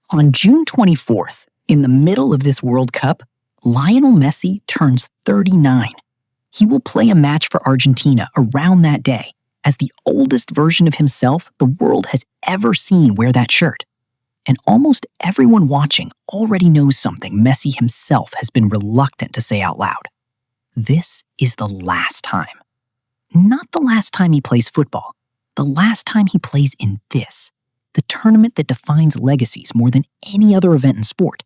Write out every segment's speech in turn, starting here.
On June 24th, in the middle of this World Cup, Lionel Messi turns 39. He will play a match for Argentina around that day, as the oldest version of himself the world has ever seen wear that shirt. And almost everyone watching already knows something Messi himself has been reluctant to say out loud. This is the last time. Not the last time he plays football, the last time he plays in this, the tournament that defines legacies more than any other event in sport,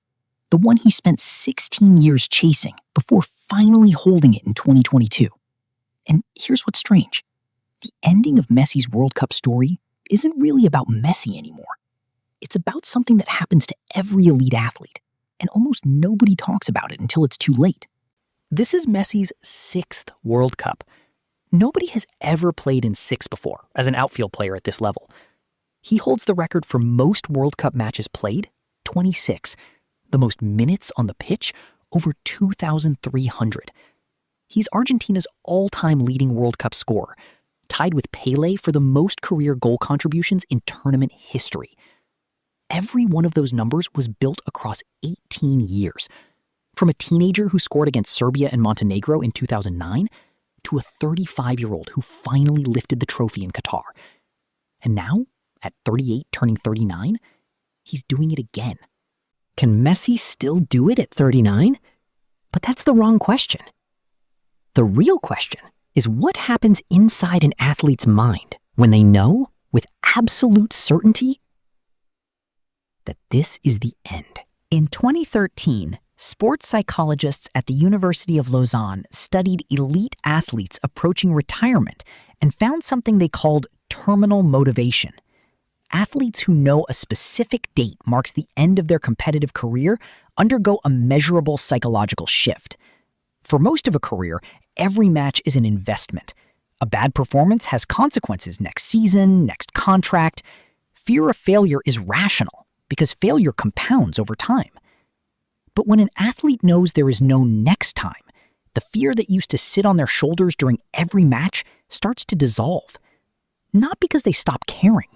the one he spent 16 years chasing before finally holding it in 2022. And here's what's strange. The ending of Messi's World Cup story isn't really about Messi anymore. It's about something that happens to every elite athlete, and almost nobody talks about it until it's too late. This is Messi's 6th World Cup. Nobody has ever played in 6 before as an outfield player at this level. He holds the record for most World Cup matches played, 26. The most minutes on the pitch, over 2,300. He's Argentina's all-time leading World Cup scorer, tied with Pelé for the most career goal contributions in tournament history. Every one of those numbers was built across 18 years. From a teenager who scored against Serbia and Montenegro in 2009 to a 35-year-old who finally lifted the trophy in Qatar. And now, at 38 turning 39, he's doing it again. Can Messi still do it at 39? But that's the wrong question. The real question is what happens inside an athlete's mind when they know, with absolute certainty, that this is the end. In 2013, sports psychologists at the University of Lausanne studied elite athletes approaching retirement and found something they called terminal motivation. Athletes who know a specific date marks the end of their competitive career undergo a measurable psychological shift. For most of a career, every match is an investment. A bad performance has consequences next season, next contract. Fear of failure is rational because failure compounds over time. But when an athlete knows there is no next time, the fear that used to sit on their shoulders during every match starts to dissolve. Not because they stop caring,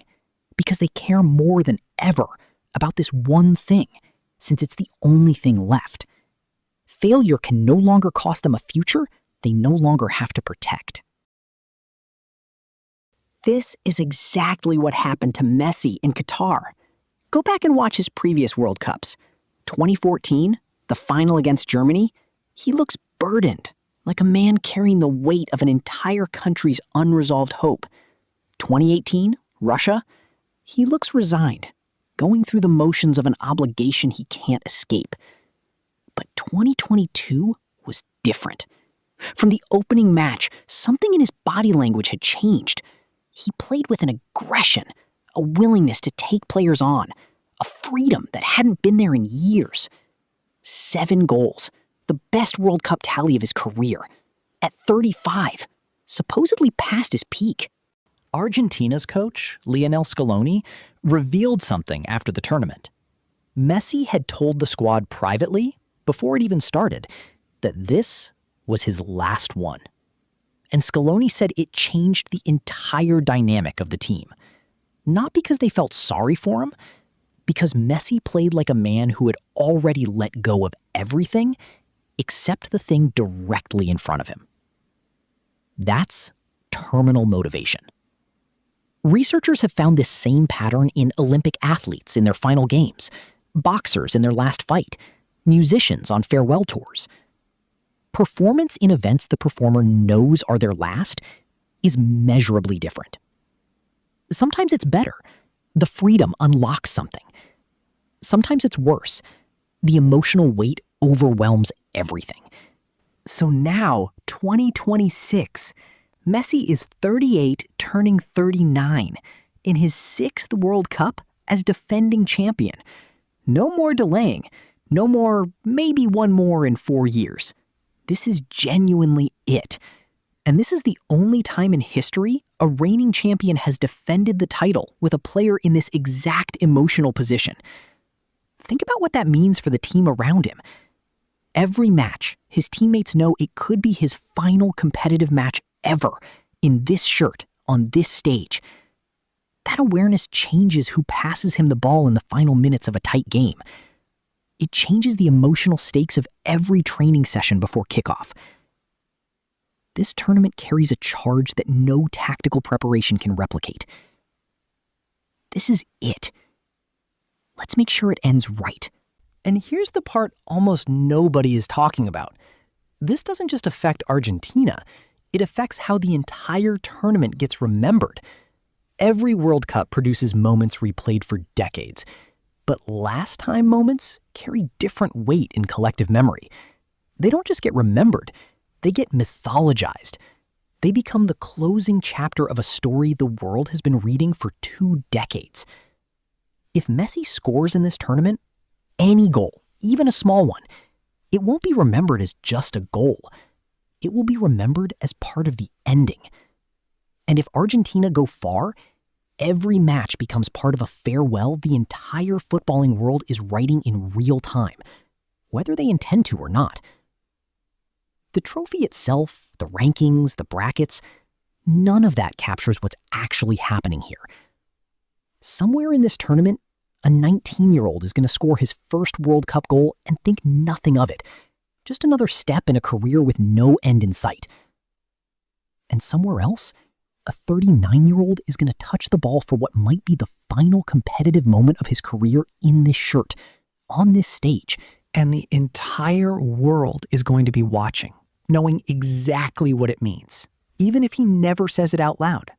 because they care more than ever about this one thing, since it's the only thing left. Failure can no longer cost them a future they no longer have to protect. This is exactly what happened to Messi in Qatar. Go back and watch his previous World Cups. 2014, the final against Germany, he looks burdened, like a man carrying the weight of an entire country's unresolved hope. 2018, Russia, he looks resigned, going through the motions of an obligation he can't escape. But 2022 was different. From the opening match, something in his body language had changed. He played with an aggression, a willingness to take players on, a freedom that hadn't been there in years. 7 goals, the best World Cup tally of his career. At 35, supposedly past his peak. Argentina's coach, Lionel Scaloni, revealed something after the tournament. Messi had told the squad privately, before it even started, that this was his last one. And Scaloni said it changed the entire dynamic of the team. Not because they felt sorry for him, because Messi played like a man who had already let go of everything except the thing directly in front of him. That's terminal motivation. Researchers have found this same pattern in Olympic athletes in their final games, boxers in their last fight, musicians on farewell tours. Performance in events the performer knows are their last is measurably different. Sometimes it's better. The freedom unlocks something. Sometimes it's worse. The emotional weight overwhelms everything. So now, 2026, Messi is 38 turning 39 in his 6th World Cup as defending champion. No more delaying. No more, maybe one more in 4 years. This is genuinely it. And this is the only time in history a reigning champion has defended the title with a player in this exact emotional position. Think about what that means for the team around him. Every match, his teammates know it could be his final competitive match ever in this shirt on this stage. That awareness changes who passes him the ball in the final minutes of a tight game. It changes the emotional stakes of every training session before kickoff. This tournament carries a charge that no tactical preparation can replicate. This is it. Let's make sure it ends right. And here's the part almost nobody is talking about. This doesn't just affect Argentina. It affects how the entire tournament gets remembered. Every World Cup produces moments replayed for decades. But last time moments carry different weight in collective memory. They don't just get remembered, they get mythologized. They become the closing chapter of a story the world has been reading for 2 decades. If Messi scores in this tournament, any goal, even a small one, it won't be remembered as just a goal. It will be remembered as part of the ending. And if Argentina go far, every match becomes part of a farewell the entire footballing world is writing in real time, whether they intend to or not. The trophy itself, the rankings, the brackets, none of that captures what's actually happening here. Somewhere in this tournament, a 19-year-old is going to score his first World Cup goal and think nothing of it. Just another step in a career with no end in sight. And somewhere else, a 39-year-old is going to touch the ball for what might be the final competitive moment of his career in this shirt, on this stage. And the entire world is going to be watching, knowing exactly what it means, even if he never says it out loud.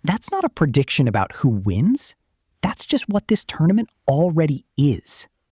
That's not a prediction about who wins. That's just what this tournament already is.